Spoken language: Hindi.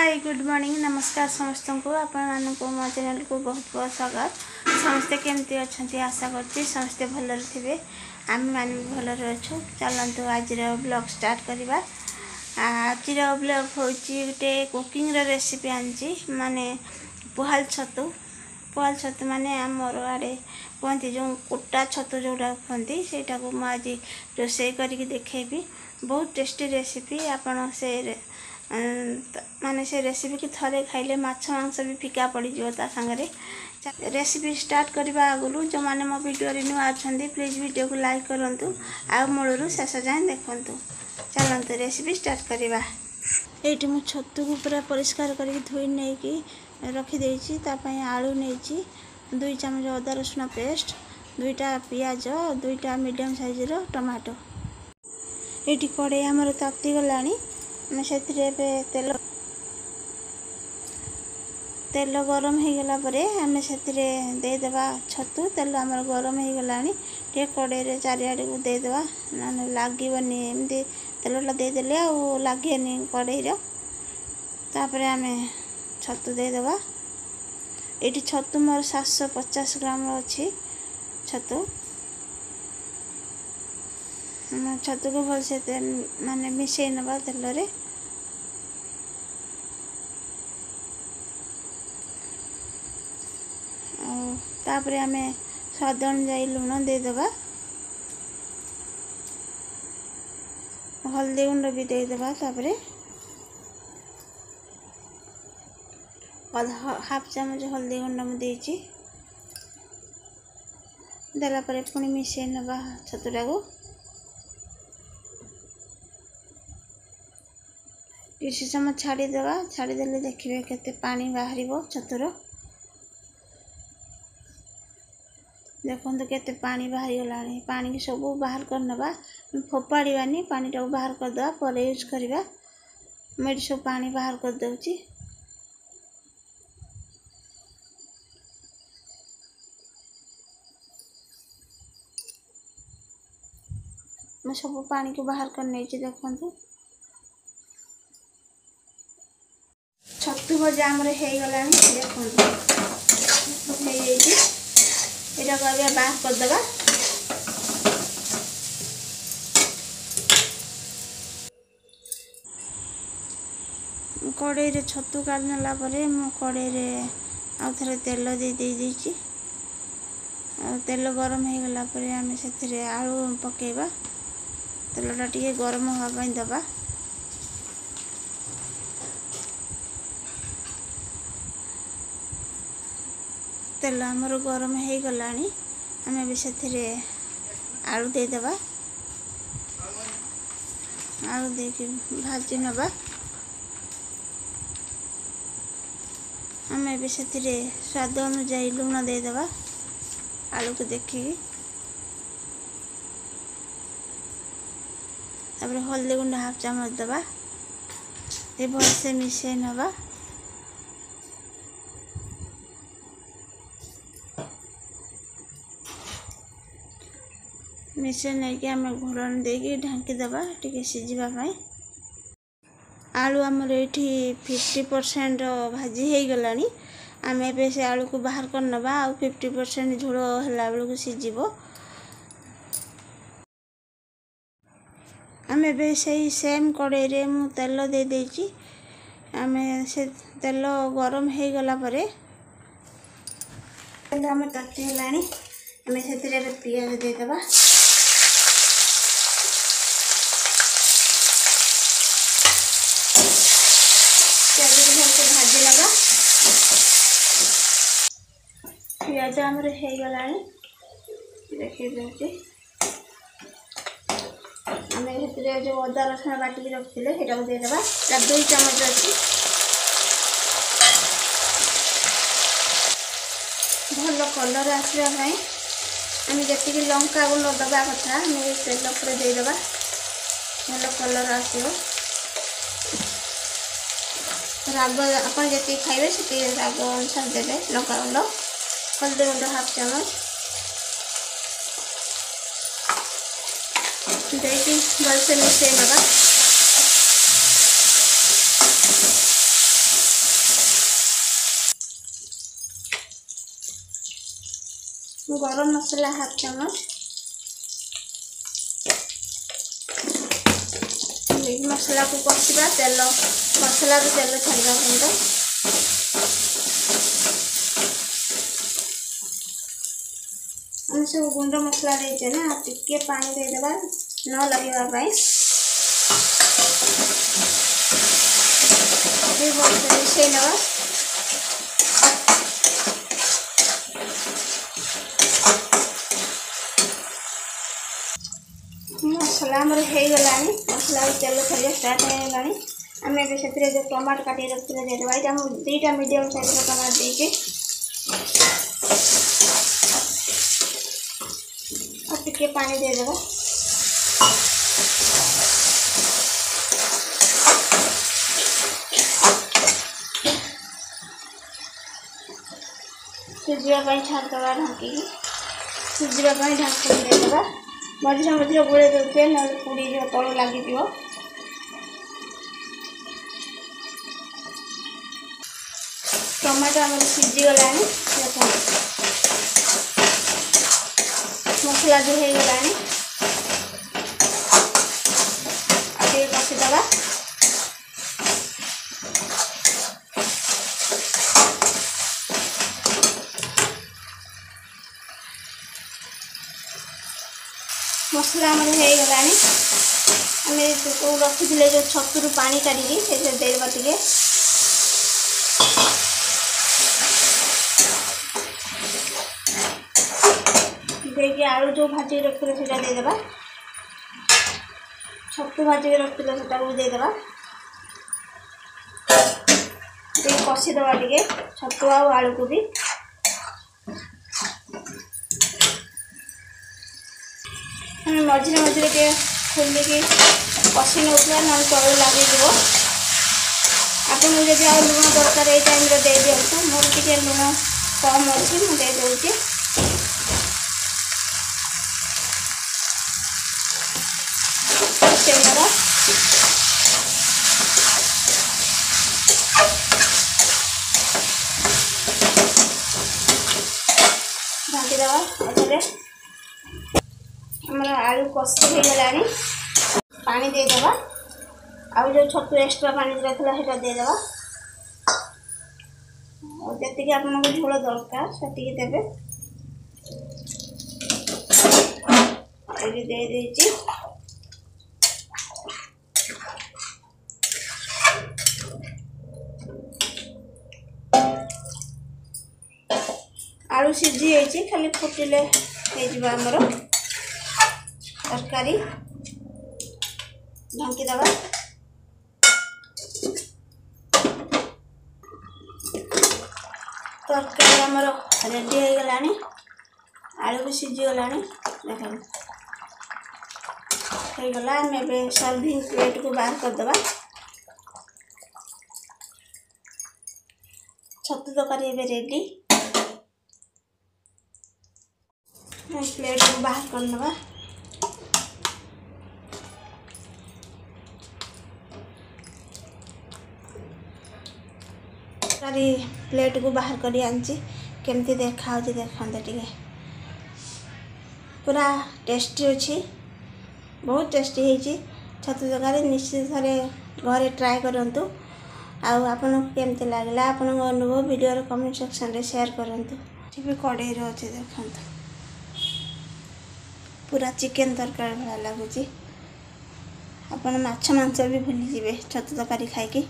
हाय गुड मॉर्निंग नमस्कार समस्त को आपण को मो चैनल को बहुत बहुत स्वागत। समस्ते केमती अच्छा आशा करती समस्ते भलर थे आम मैंने भी भलर अच्छु। चलतु आज ब्लॉग स्टार्ट करवा। आज ब्लॉग हूँ गोटे कुकिंग रेसिपी आनी माने पुहाल छतु माने आमर आड़े कहती जो कुटा छतु जोड़ा कहती से आज रोषे करके देखेबी। बहुत टेस्टी रेसिपी आपण से माने से रेसिपी की थरे खाइले माछ मांस भी फिका पड़ जा सागरे। रेसिपी स्टार्ट करने आगु जो मैंने मो वीडियो नुआ अच्छा प्लीज वीडियो को लाइक करूँ आ मूलू शेष जाए देखूँ। चलते रेसिपी स्टार्ट करवा। ये मुझे छतु को पूरा परिष्कार करके धोई नहीं कि रखीदे आलू नहीं 2 चामच अदा रसुण पेस्ट 2टा पियाज 2टा मीडियम साइज टमाटो। ये कड़े आमर ताती गला से तेल गरम हो गला आम से देदेबा छतु। तेल आमर गरम हो गला टे कड़े चारिआड को देदेबा ना लगनी एमती तेलटा देदेले आ लगे कड़ईर। तापर आम छतु देदेबा। ये छतु मोर 750 ग्राम अच्छी छतु। छतु को भल से माने मिसई नवा तेल रे। तापर आम स्वाद अनुसार लुण देदेबा हल्दी गुंड भी देदेबा। तापर हाफ चामच हल्दी गुंड मुझे देला परे पुणी मिसई नवा छतुटा को। किसी समय छाड़ीदेवा छाड़ीदे देखिए केते पानी बाहर छतुर। देखो केते पानी बाहर गला पानी की सब बाहर करनवा फोपाड़ानी पानीटा बाहर करदे पर यूज करवा। मुझे सब पानी बाहर कर दूची। मैं सब पानी को बाहर कर नहीं देखु। छतु भजा आमर हो गला देखो यहाँ को बाहर करदे। कड़ई छतु काढ़ नेला मु कड़ई आउ थे तेल दे देची। तेल गरम हो गला आम से आलू पकेबा। तेलटा टी गरम होगापाई दबा। तेल आमर गरम हो गला आम भी से आलू देदेबा। आलू दे भाजी नवा। आम भी से स्वाद अनुसार लुण देदेबा आलू को देखिए। तापर हल्दी गुंड हाफ चामच दबा ये भल से मिसई नवा। मिसई नहीं कि आम घोड़न देकी ढांकीदेबा टे सीझापी। आलू आमर ये 50% भाजी हो गला आम ए से आलू को बाहर कर नवा। आ 50% झोल है बेलू सीझ। आम ए सेम कड़ई मु तेल दे देची। आम से तेल गरम हो गला तेल आम ताती गला आम से पियाज देदेबा। भाजी लगा पियाज आमर हो गला देखिए दूसरी आम जो अदा रसुण बाटिक रखी से देदेबा 2 चामच अच्छी। भल कलर आसवाई आम जी लंका गुंड दबा कथा आम तेल पर देदेबा भल कलर आसो। राग आप जी खाइबे से राग अनुसार देवे। लंका गुंड हल्दी गुंड हाफ चामच देखिए भल से मिसई नवा। गरम मसला हाफ चम्मच, मसला को कषा तेल मसला को तेल छाड़ा पर्यटन हम सब गुंड मसला देचे ना टिके पानी देदेबा न लगेगा मिसई नवा मसला आमर हो गला मसला तेल छाड़ा स्टार्ट होगा आम ए जो टमाटो काटी रखते देदेबा ये दुईटा मीडियम साइज टमाटो देके और टिके पानी देदेबा सिझापी छाड़देवा ढांकी सिझापी ढांकन देदेबा मझे मझे गोड़े देते ना पुड़ी तल लगे टमाटो आम सीझीगला मसला भी हो गला आगे कषिदेवा मसला आम हो गला आम रखी जो छतु पानी काढ़ी देदेबा टे देखिए आलू जो भाजी रखते से देदेबा छतु भाजी रखते से देदेबा कषिदेवा टे छतु आलू को भी मझे मझे टे खोलिकी कषि नौला ना तल लगे आपको जब आ लुण दरकार ये टाइम दे दिखाँ मोर टे लुण कम अच्छी मुझे दे ढांकीदेवा आमर आलू कषि हो गला पानी देदेबा आउ जो छतु एक्स्ट्रा पानी रखा देदेबा जी आपको झोल दरकार से देवे दे आलू सीझी जाइए खाली फुटिले आमर तरकारी ढांकीदेवा तरकारी आमर रेडी हो गला आलू भी सीझीगला देख होगला आम सर्विंग प्लेट को बाहर करदेबा छतु तरकारी रेडी प्लेट को बाहर करदेबा प्लेट को बाहर कर केमती देखा देखते टे पूरा टेस्टी अच्छी बहुत टेस्टी होती छतु तरकारी निश्चित थे घरे ट्राए करूँ आपन केमती लगला आपण अनुभव वीडियो कमेंट सेक्शन रे शेयर करूँ भी कड़े अच्छे देखा पूरा चिकेन तरकारी भाया लगुच आपण माछ मांस भी भूली जाए छतु तरकारी खाई।